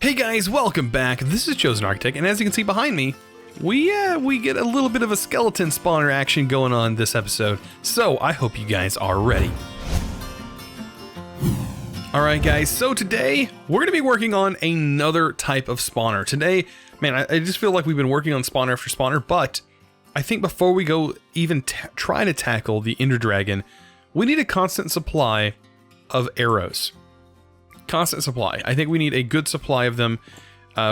Hey guys, welcome back. This is ChosenArchitect, and as you can see behind me, we get a little bit of a skeleton spawner action going on this episode. So I hope you guys are ready. Alright guys, so today we're going to be working on another type of spawner. Today, man, I just feel like we've been working on spawner after spawner, but I think before we go even try to tackle the Ender Dragon, we need a constant supply of arrows. Constant supply. I think we need a good supply of them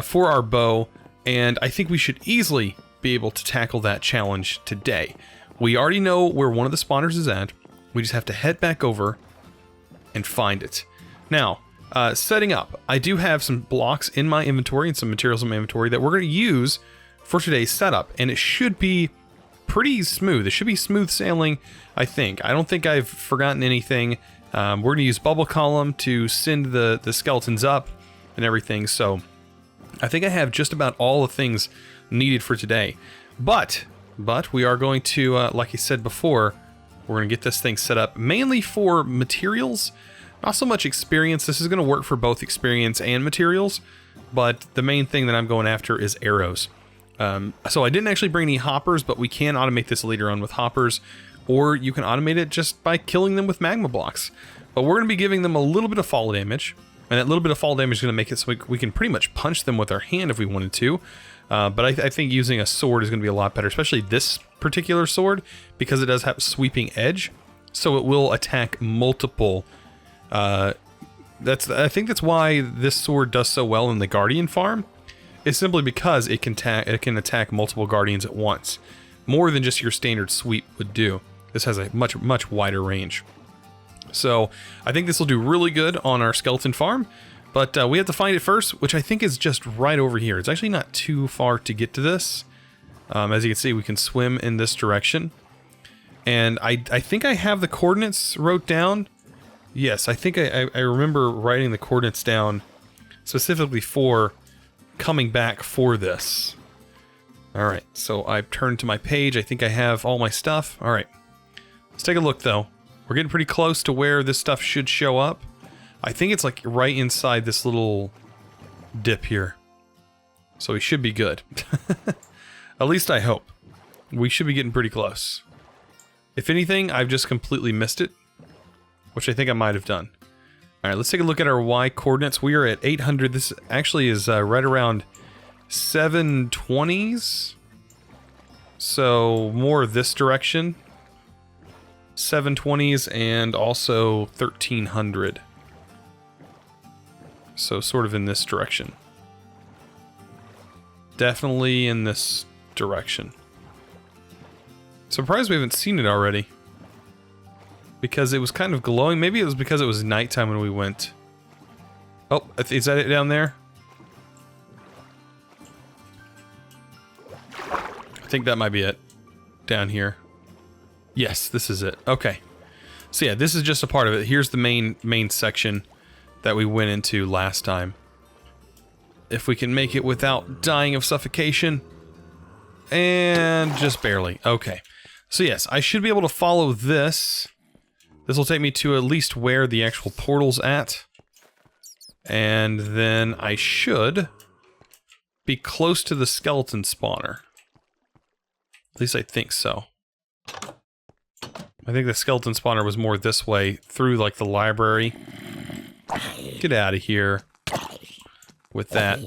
for our bow, and I think we should easily be able to tackle that challenge today. We already know where one of the spawners is at. We just have to head back over and find it. Now, setting up, I do have some blocks in my inventory and some materials in my inventory that we're going to use for today's setup, and it should be pretty smooth. It should be smooth sailing, I think. I don't think I've forgotten anything. We're going to use bubble column to send the skeletons up and everything, so I think I have just about all the things needed for today. But we are going to, like I said before, we're going to get this thing set up mainly for materials, not so much experience. This is going to work for both experience and materials, but the main thing that I'm going after is arrows. So I didn't actually bring any hoppers, but we can automate this later on with hoppers, or you can automate it just by killing them with magma blocks. But we're going to be giving them a little bit of fall damage, and that little bit of fall damage is going to make it so we can pretty much punch them with our hand if we wanted to. But I think using a sword is going to be a lot better, especially this particular sword, because it does have a sweeping edge, so it will attack multiple. I think that's why this sword does so well in the Guardian farm. It's simply because it can attack multiple Guardians at once, more than just your standard sweep would do. This has a much wider range. So I think this will do really good on our skeleton farm, but we have to find it first, which I think is just right over here. It's actually not too far to get to this. As you can see, we can swim in this direction. And I think I have the coordinates wrote down. Yes, I think I remember writing the coordinates down specifically for coming back for this. Alright, so I've turned to my page. I think I have all my stuff. Alright, let's take a look though. We're getting pretty close to where this stuff should show up. I think it's like right inside this little dip here. So we should be good. At least I hope. We should be getting pretty close. If anything, I've just completely missed it, which I think I might have done. Alright, let's take a look at our Y coordinates. We are at 800. This actually is right around 720s. So more this direction. 720s and also 1300. So sort of in this direction. Definitely in this direction. Surprised we haven't seen it already. Because it was kind of glowing. Maybe it was because it was nighttime when we went. Oh, is that it down there? I think that might be it. Down here. Yes, this is it. Okay. So yeah, this is just a part of it. Here's the main section that we went into last time. If we can make it without dying of suffocation. And just barely. Okay. So yes, I should be able to follow this. This will take me to at least where the actual portal's at. And then I should be close to the skeleton spawner. At least I think so. I think the skeleton spawner was more this way, through like the library. Get out of here with that.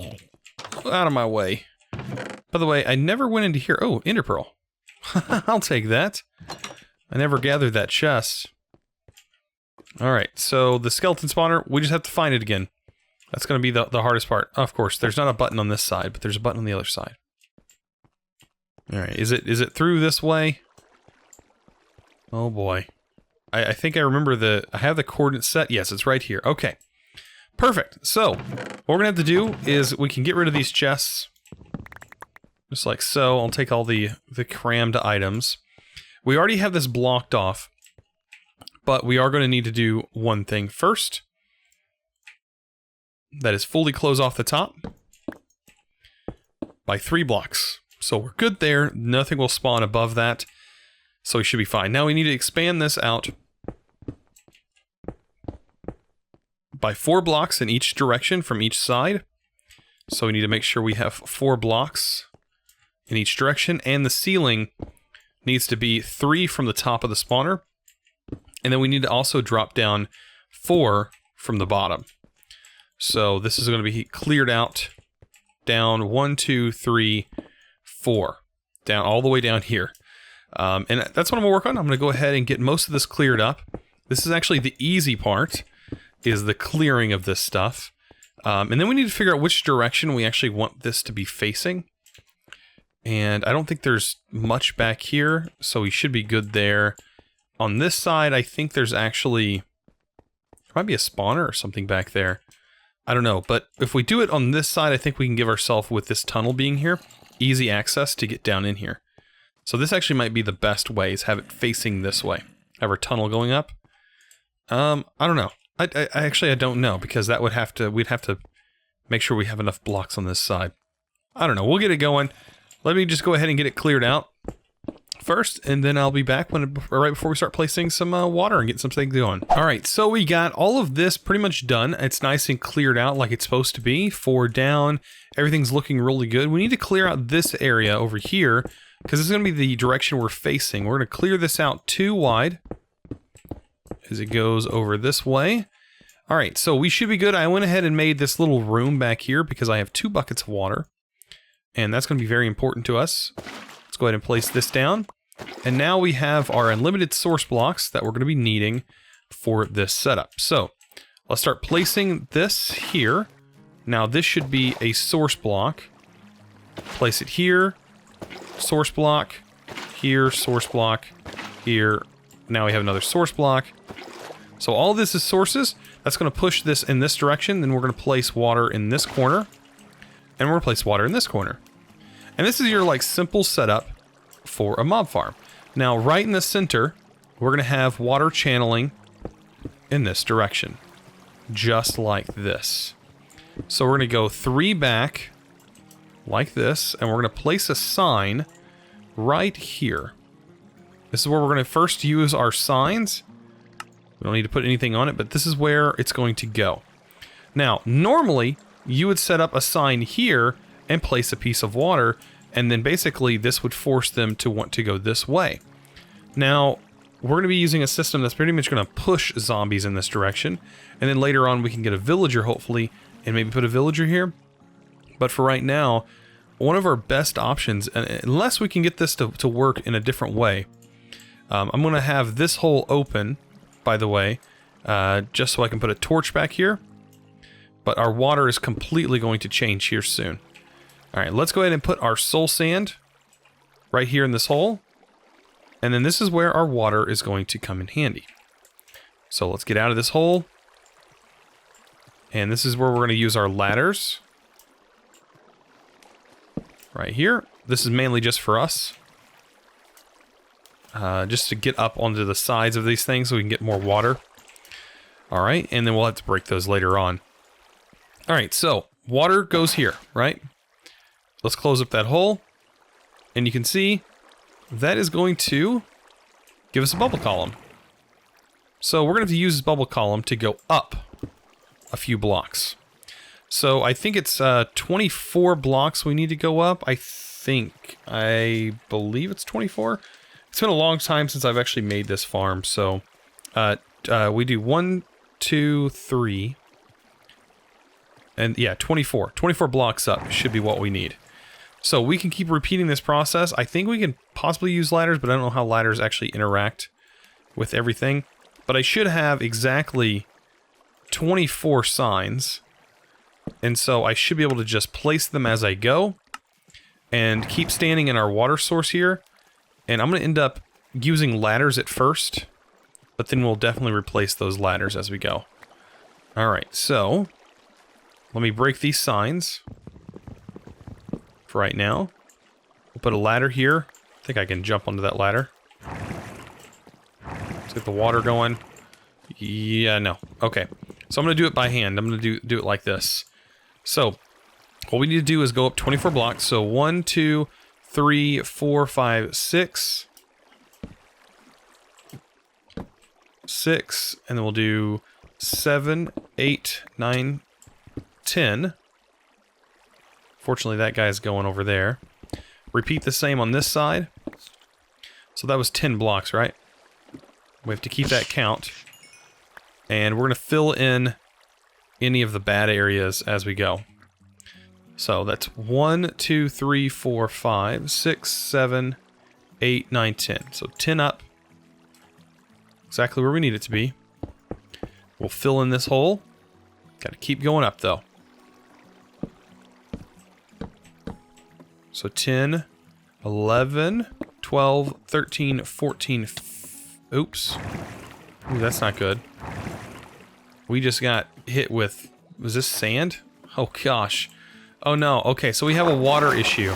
Out of my way. By the way, I never went into here. Oh, Ender Pearl. I'll take that. I never gathered that chest. Alright, so the skeleton spawner, we just have to find it again. That's going to be the hardest part. Of course, there's not a button on this side, but there's a button on the other side. Alright, is it through this way? Oh boy. I think I remember I have the coordinates set. Yes, it's right here. Okay. Perfect. So, what we're going to have to do is we can get rid of these chests. Just like so. I'll take all the crammed items. We already have this blocked off. But we are going to need to do one thing first. That is fully close off the top. By 3 blocks. So we're good there. Nothing will spawn above that. So we should be fine. Now we need to expand this out by 4 blocks in each direction from each side. So we need to make sure we have 4 blocks in each direction, and the ceiling needs to be 3 from the top of the spawner, and then we need to also drop down 4 from the bottom. So this is going to be cleared out down 1, 2, 3, 4, down all the way down here. And that's what I'm going to work on. I'm going to go ahead and get most of this cleared up. This is actually the easy part, is the clearing of this stuff. And then we need to figure out which direction we actually want this to be facing. And I don't think there's much back here, so we should be good there. On this side, I think there's actually... there might be a spawner or something back there. I don't know, but if we do it on this side, I think we can give ourselves, with this tunnel being here, easy access to get down in here. So this actually might be the best way, is have it facing this way. Have our tunnel going up. I don't know. I actually don't know, because that would have to, we'd have to make sure we have enough blocks on this side. I don't know. We'll get it going. Let me just go ahead and get it cleared out first, and then I'll be back right before we start placing some water and get some things going. All right, so we got all of this pretty much done. It's nice and cleared out like it's supposed to be. 4 down, everything's looking really good. We need to clear out this area over here, because this is going to be the direction we're facing. We're going to clear this out 2 wide as it goes over this way. All right, so we should be good. I went ahead and made this little room back here because I have 2 buckets of water, and that's going to be very important to us. Let's go ahead and place this down. And now we have our unlimited source blocks that we're going to be needing for this setup. So let's start placing this here. Now this should be a source block. Place it here, source block, here, source block, here. Now we have another source block. So all this is sources. That's going to push this in this direction. Then we're going to place water in this corner. And we're going to place water in this corner. And this is your like simple setup for a mob farm. Now right in the center, we're going to have water channeling in this direction. Just like this. So we're going to go 3 back like this. And we're going to place a sign right here. This is where we're going to first use our signs. We don't need to put anything on it, but this is where it's going to go. Now, normally, you would set up a sign here and place a piece of water, and then basically this would force them to want to go this way. Now, we're going to be using a system that's pretty much going to push zombies in this direction, and then later on we can get a villager, hopefully, and maybe put a villager here. But for right now, one of our best options, unless we can get this to work in a different way, I'm going to have this hole open, by the way, just so I can put a torch back here. But our water is completely going to change here soon. Alright, let's go ahead and put our soul sand right here in this hole. And then this is where our water is going to come in handy. So let's get out of this hole. And this is where we're going to use our ladders. Right here. This is mainly just for us. Just to get up onto the sides of these things so we can get more water. Alright, and then we'll have to break those later on. Alright, so water goes here, right? Let's close up that hole. And you can see that is going to give us a bubble column. So we're going to have to use this bubble column to go up a few blocks. So I think it's 24 blocks we need to go up. I believe it's 24. It's been a long time since I've actually made this farm, so we do 1, 2, 3, and yeah, 24. 24 blocks up should be what we need. So we can keep repeating this process. I think we can possibly use ladders, but I don't know how ladders actually interact with everything. But I should have exactly 24 signs, and so I should be able to just place them as I go, and keep standing in our water source here. And I'm going to end up using ladders at first, but then we'll definitely replace those ladders as we go. Alright, so let me break these signs for right now. We'll put a ladder here. I think I can jump onto that ladder. Let's get the water going. Yeah, no. Okay. So I'm going to do it by hand. I'm going to do it like this. So what we need to do is go up 24 blocks. So 1, 2, 3, 4, 5, 6. 6, and then we'll do 7, 8, 9, 10. Fortunately, that guy's going over there. Repeat the same on this side. So that was 10 blocks, right? We have to keep that count. And we're going to fill in any of the bad areas as we go. So that's 1, 2, 3, 4, 5, 6, 7, 8, 9, 10. So 10 up. Exactly where we need it to be. We'll fill in this hole. Got to keep going up, though. So 10, 11, 12, 13, 14... Oops. Ooh, that's not good. We just got hit with... Was this sand? Oh, gosh. Oh, no. Okay, so we have a water issue.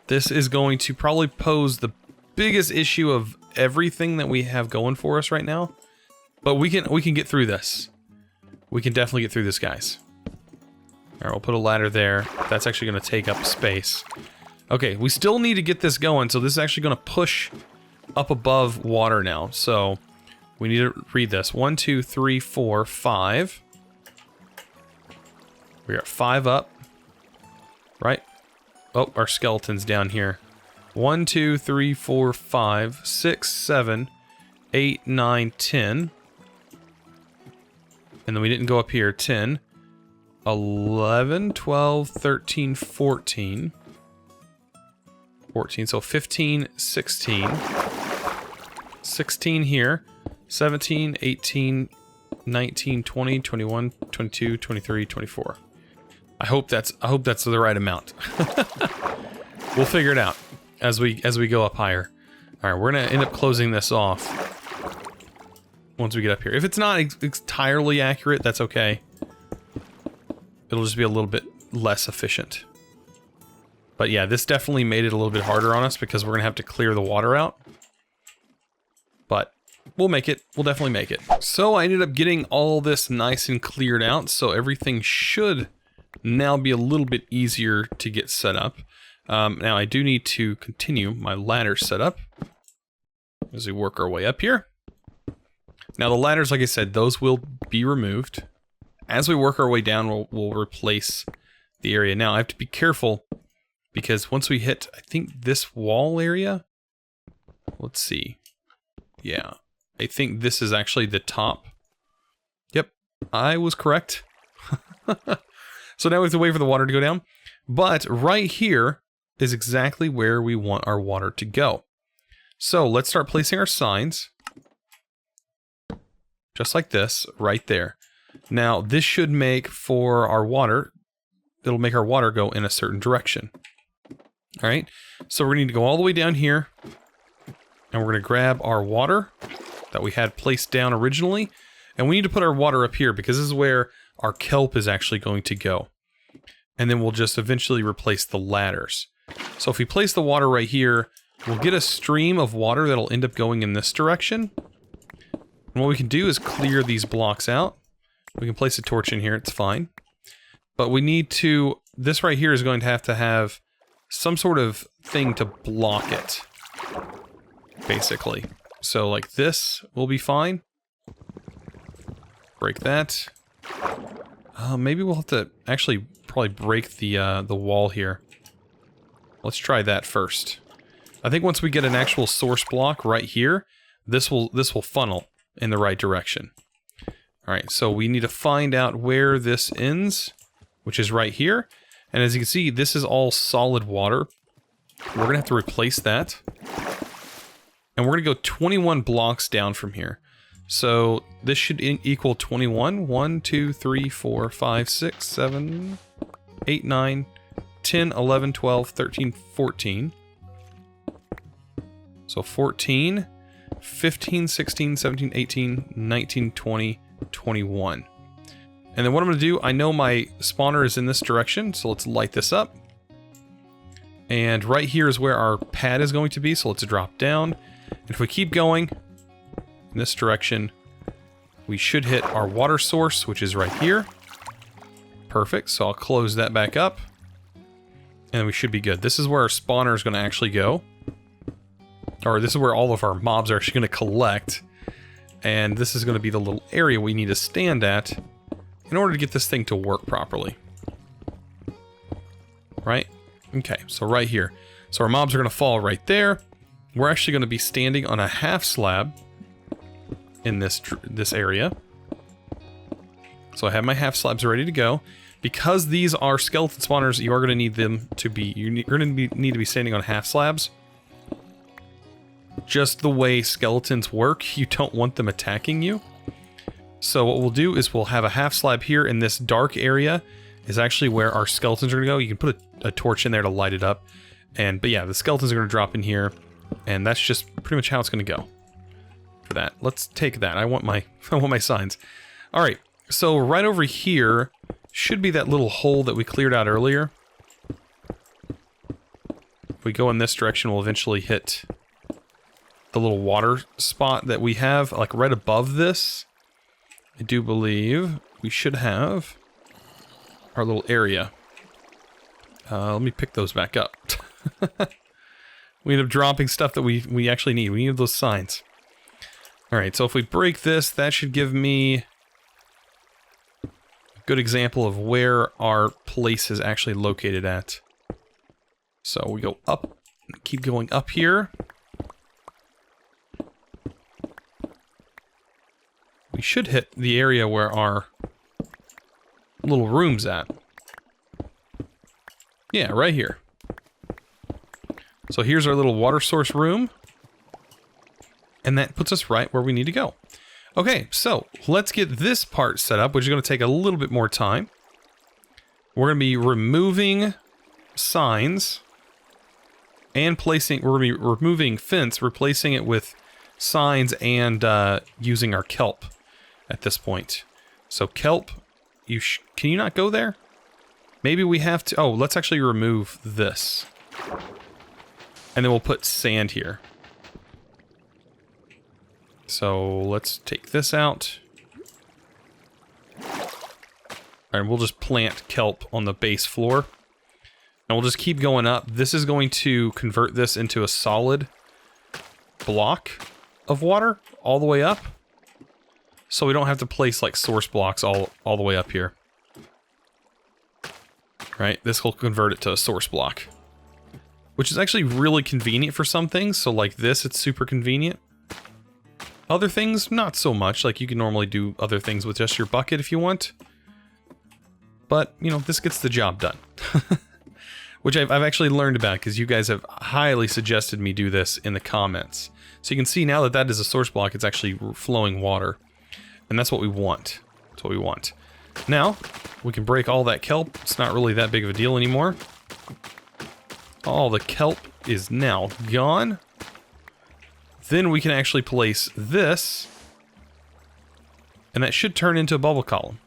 This is going to probably pose the biggest issue of everything that we have going for us right now. But we can get through this. We can definitely get through this, guys. Alright, we'll put a ladder there. That's actually going to take up space. Okay, we still need to get this going, so this is actually going to push up above water now. So, we need to read this. 1, 2, 3, 4, 5. We are 5 up. Right? Oh, our skeleton's down here. 1, 2, 3, 4, 5, 6, 7, 8, 9, 10. And then we didn't go up here. 10, 11, 12, 13, 14. 14, so 15, 16. 16 here. 17, 18, 19, 20, 21, 22, 23, 24. I hope that's the right amount. We'll figure it out as we go up higher. All right, we're gonna end up closing this off once we get up here. If it's not entirely accurate, that's okay. It'll just be a little bit less efficient. But yeah, this definitely made it a little bit harder on us because we're gonna have to clear the water out. But we'll make it. We'll definitely make it. So I ended up getting all this nice and cleared out, so everything should now be a little bit easier to get set up. Now I do need to continue my ladder setup as we work our way up here. Now the ladders, like I said, those will be removed. As we work our way down, we'll replace the area. Now I have to be careful because once we hit, I think this wall area, let's see. Yeah, I think this is actually the top. Yep, I was correct. So now we have to wait for the water to go down. But right here is exactly where we want our water to go. So let's start placing our signs. Just like this, right there. Now this should make for our water, it'll make our water go in a certain direction. Alright, so we're going to need to go all the way down here. And we're going to grab our water that we had placed down originally. And we need to put our water up here because this is where our kelp is actually going to go. And then we'll just eventually replace the ladders. So if we place the water right here, we'll get a stream of water that'll end up going in this direction. And what we can do is clear these blocks out. We can place a torch in here, it's fine. But we need to, this right here is going to have some sort of thing to block it. Basically. So like this will be fine. Break that. Maybe we'll have to actually probably break the wall here. Let's try that first. I think once we get an actual source block right here, this will funnel in the right direction. Alright, so we need to find out where this ends, which is right here. And as you can see, this is all solid water. We're going to have to replace that. And we're going to go 21 blocks down from here. So this should equal 21. 1, 2, 3, 4, 5, 6, 7, 8, 9, 10, 11, 12, 13, 14. So 14, 15, 16, 17, 18, 19, 20, 21. And then what I'm going to do, I know my spawner is in this direction, so let's light this up. And right here is where our pad is going to be, so let's drop down. And if we keep going in this direction, we should hit our water source, which is right here. Perfect, so I'll close that back up. And we should be good. This is where our spawner is going to actually go. Or this is where all of our mobs are actually going to collect. And this is going to be the little area we need to stand at in order to get this thing to work properly. right? Okay, so right here. So our mobs are going to fall right there. We're actually going to be standing on a half slab in this area. So I have my half slabs ready to go. Because these are skeleton spawners, you are going to need them to be, you're going to need to be standing on half slabs. Just the way skeletons work, you don't want them attacking you. So what we'll do is we'll have a half slab here, in this dark area is actually where our skeletons are going to go. You can put a torch in there to light it up. But yeah, the skeletons are going to drop in here, and that's just pretty much how it's going to go for that. Let's take that. I want my signs. All right. So right over here should be that little hole that we cleared out earlier. If we go in this direction, we'll eventually hit the little water spot that we have, like right above this. I do believe we should have our little area. Let me pick those back up. We end up dropping stuff that we actually need. We need those signs. Alright, so if we break this, that should give me a good example of where our place is actually located at. So we go up, keep going up here. We should hit the area where our little room's at. Yeah, right here. So here's our little water source room. And that puts us right where we need to go. Okay, so let's get this part set up, which is going to take a little bit more time. We're going to be removing signs and placing, we're going to be removing fence, replacing it with signs, and using our kelp at this point. So kelp, can you not go there? Maybe we have to, oh, let's actually remove this. And then we'll put sand here. So let's take this out. And we'll just plant kelp on the base floor. And we'll just keep going up. This is going to convert this into a solid block of water all the way up. So we don't have to place like source blocks all the way up here. Right? This will convert it to a source block. Which is actually really convenient for some things. So like this, it's super convenient. Other things, not so much. Like you can normally do other things with just your bucket if you want. But, you know, this gets the job done. Which I've actually learned about because you guys have highly suggested me do this in the comments. So you can see now that that is a source block, it's actually flowing water. And that's what we want. That's what we want. Now, we can break all that kelp. It's not really that big of a deal anymore. All the kelp is now gone. Then we can actually place this. And that should turn into a bubble column.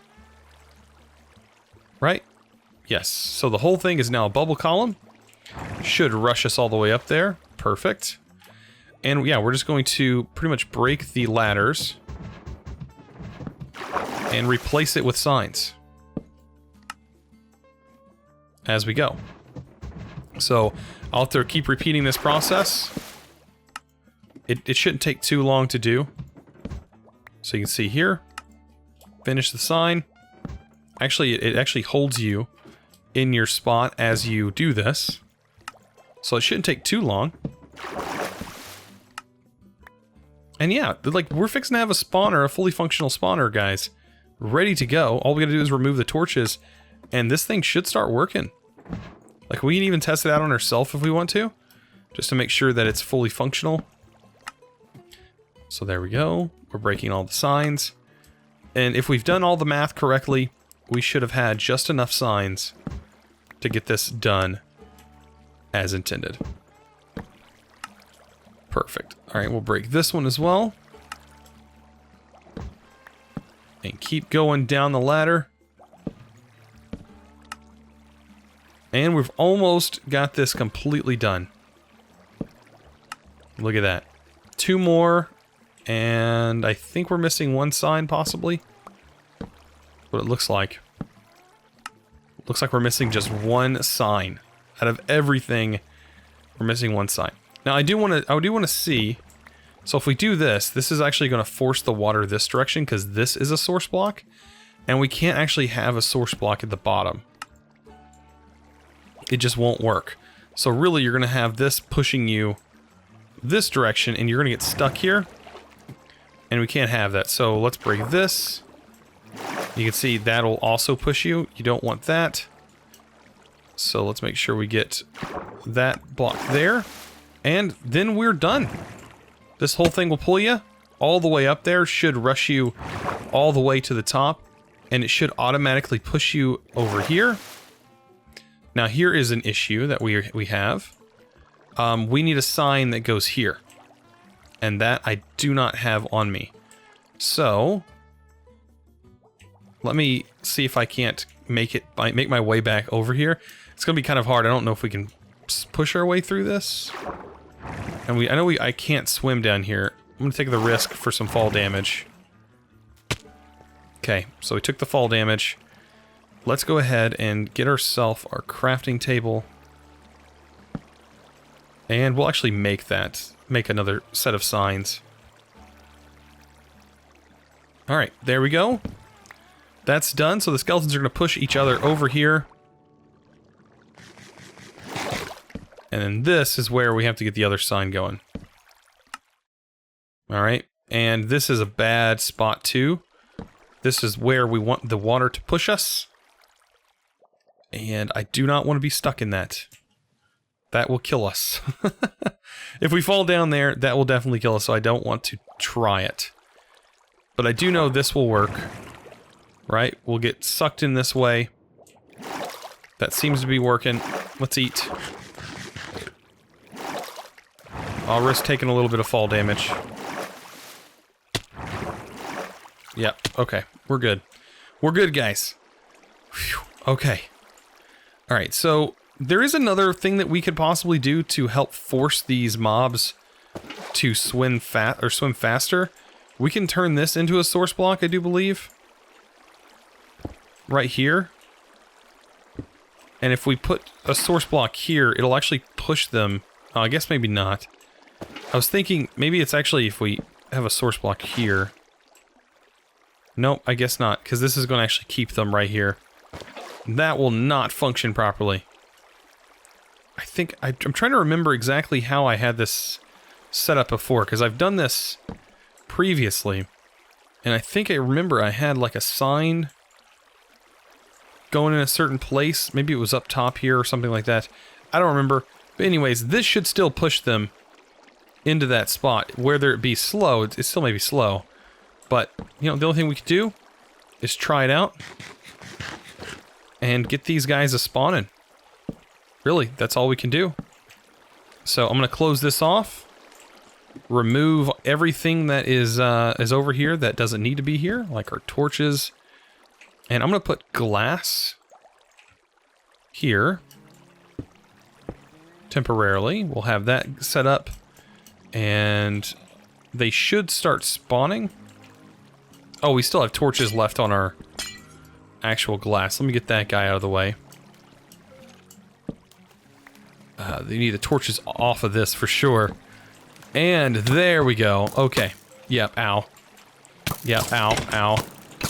Right? Yes. So the whole thing is now a bubble column. Should rush us all the way up there. Perfect. And yeah, we're just going to pretty much break the ladders. And replace it with signs. As we go. So I'll have to keep repeating this process. It shouldn't take too long to do. So you can see here. Finish the sign. Actually, it actually holds you in your spot as you do this. So it shouldn't take too long. And yeah, like we're fixing to have a spawner, a fully functional spawner, guys. Ready to go. All we gotta do is remove the torches. And this thing should start working. Like we can even test it out on ourselves if we want to. Just to make sure that it's fully functional. So there we go. We're breaking all the signs. And if we've done all the math correctly, we should have had just enough signs to get this done as intended. Perfect. Alright, we'll break this one as well. And keep going down the ladder. And we've almost got this completely done. Look at that. 2 more. And I think we're missing 1 sign, possibly. What it looks like. Looks like we're missing just 1 sign. Out of everything, we're missing 1 sign. Now I do want to see. So if we do this, this is actually going to force the water this direction because this is a source block, and we can't actually have a source block at the bottom. it just won't work. So really, you're going to have this pushing you this direction, and you're going to get stuck here. And we can't have that. So let's break this. You can see that'll also push you. You don't want that. So let's make sure we get that block there. And then we're done. This whole thing will pull you all the way up there, should rush you all the way to the top, and it should automatically push you over here. Now here is an issue that we have. We need a sign that goes here. And that I do not have on me. So let me see if I can't make my way back over here. It's gonna be kind of hard. I don't know if we can push our way through this. And I can't swim down here. I'm gonna take the risk for some fall damage. Okay, so we took the fall damage. Let's go ahead and get ourselves our crafting table. And we'll actually make another set of signs. Alright, there we go. That's done, so the skeletons are going to push each other over here. And then this is where we have to get the other sign going. Alright, and this is a bad spot too. This is where we want the water to push us. And I do not want to be stuck in that. That will kill us. If we fall down there, that will definitely kill us, so I don't want to try it. But I do know this will work. Right? We'll get sucked in this way. That seems to be working. Let's eat. I'll risk taking a little bit of fall damage. Yep, okay. We're good. We're good, guys. Whew. Okay. Alright, so there is another thing that we could possibly do to help force these mobs to swim faster. We can turn this into a source block, I do believe. Right here. And if we put a source block here, it'll actually push them. Oh, I guess maybe not. I was thinking maybe it's actually if we have a source block here. Nope, I guess not, because this is going to actually keep them right here. That will not function properly. I think I'm trying to remember exactly how I had this set up before, because I've done this previously, and I think I remember I had like a sign going in a certain place. Maybe it was up top here or something like that. I don't remember. But anyways, this should still push them into that spot. Whether it be slow, it still may be slow. But, you know, the only thing we could do is try it out and get these guys a spawning. Really, that's all we can do. So I'm going to close this off. Remove everything that is over here that doesn't need to be here, like our torches. And I'm going to put glass here. Temporarily. We'll have that set up. And they should start spawning. Oh, we still have torches left on our actual glass. Let me get that guy out of the way. They need the torches off of this for sure. And there we go. Okay. Yep, ow. Yep, ow, ow.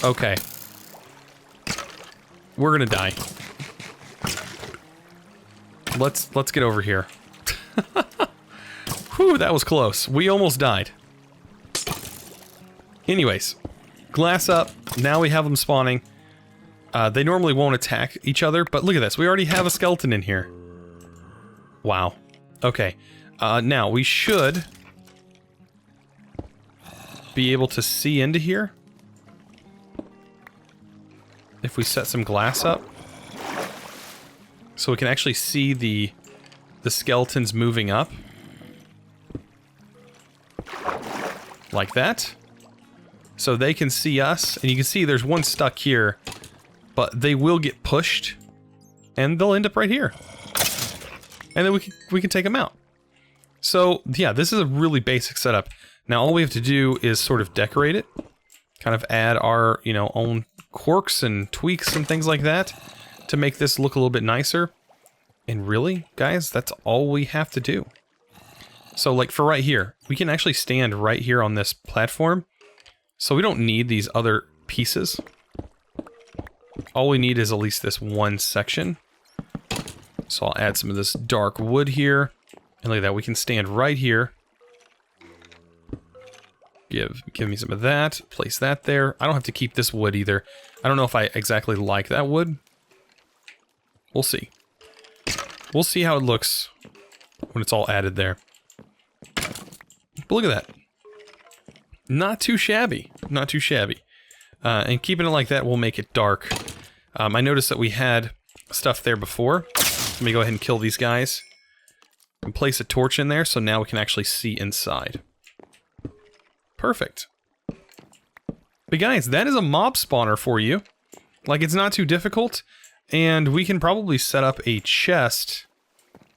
Okay. We're gonna die. Let's get over here. Whew, that was close. We almost died. Anyways, glass up. Now we have them spawning. They normally won't attack each other, but look at this. We already have a skeleton in here. Wow. Okay. Now we should be able to see into here if we set some glass up, so we can actually see the skeletons moving up like that, so they can see us. And you can see there's one stuck here, but they will get pushed and they'll end up right here, and then we can take them out. So yeah, this is a really basic setup. Now all we have to do is sort of decorate it, kind of add our, you know, own quirks and tweaks and things like that to make this look a little bit nicer. And really, guys, that's all we have to do. So like for right here, we can actually stand right here on this platform. So we don't need these other pieces. All we need is at least this one section. So I'll add some of this dark wood here. And look at that, we can stand right here. Give me some of that. Place that there. I don't have to keep this wood either. I don't know if I exactly like that wood. We'll see. We'll see how it looks when it's all added there. But look at that. Not too shabby. Not too shabby. And keeping it like that will make it dark. I noticed that we had stuff there before. Let me go ahead and kill these guys. And place a torch in there so now we can actually see inside. Perfect. But guys, that is a mob spawner for you. Like, it's not too difficult. And we can probably set up a chest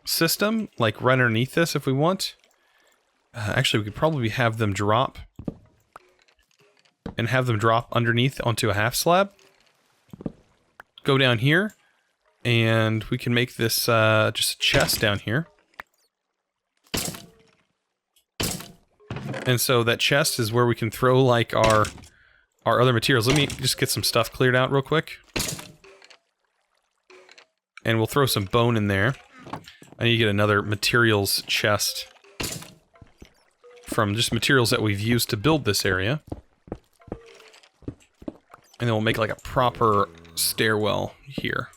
system, like right underneath this if we want. Actually, we could probably have them drop. And have them drop underneath onto a half slab. Go down here. And we can make this just a chest down here. And so that chest is where we can throw like our other materials. Let me just get some stuff cleared out real quick. And we'll throw some bone in there. I need to get another materials chest from just materials that we've used to build this area. And then we'll make like a proper stairwell here.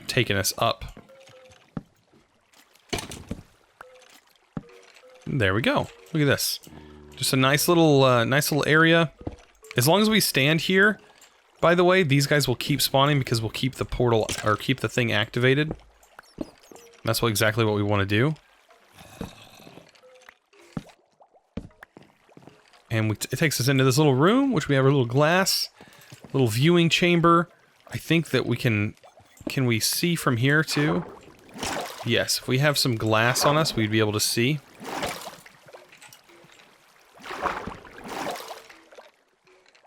Taking us up. There we go. Look at this. Just a nice little area. As long as we stand here, by the way, these guys will keep spawning because we'll keep the portal, or keep the thing activated. That's exactly what we want to do. And it takes us into this little room, which we have a little glass, little viewing chamber. I think that we can we see from here too? Yes, if we have some glass on us, we'd be able to see.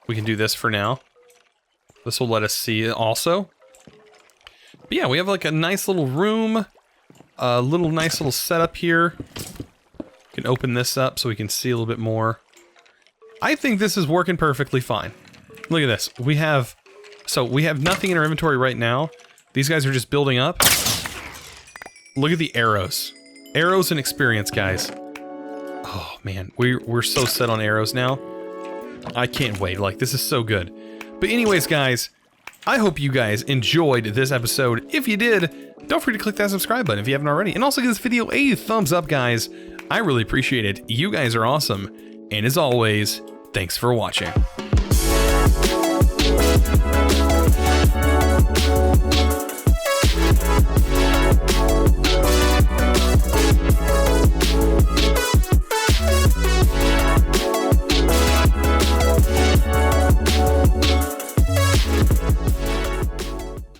We can do this for now. This will let us see also. But yeah, we have like a nice little room. A nice little setup here. We can open this up so we can see a little bit more. I think this is working perfectly fine. Look at this. We have nothing in our inventory right now. These guys are just building up. Look at the arrows. Arrows and experience, guys. Oh man, we're so set on arrows now. I can't wait. Like, this is so good. But anyways, guys, I hope you guys enjoyed this episode. If you did, don't forget to click that subscribe button if you haven't already. And also give this video a thumbs up, guys. I really appreciate it. You guys are awesome. And as always, thanks for watching.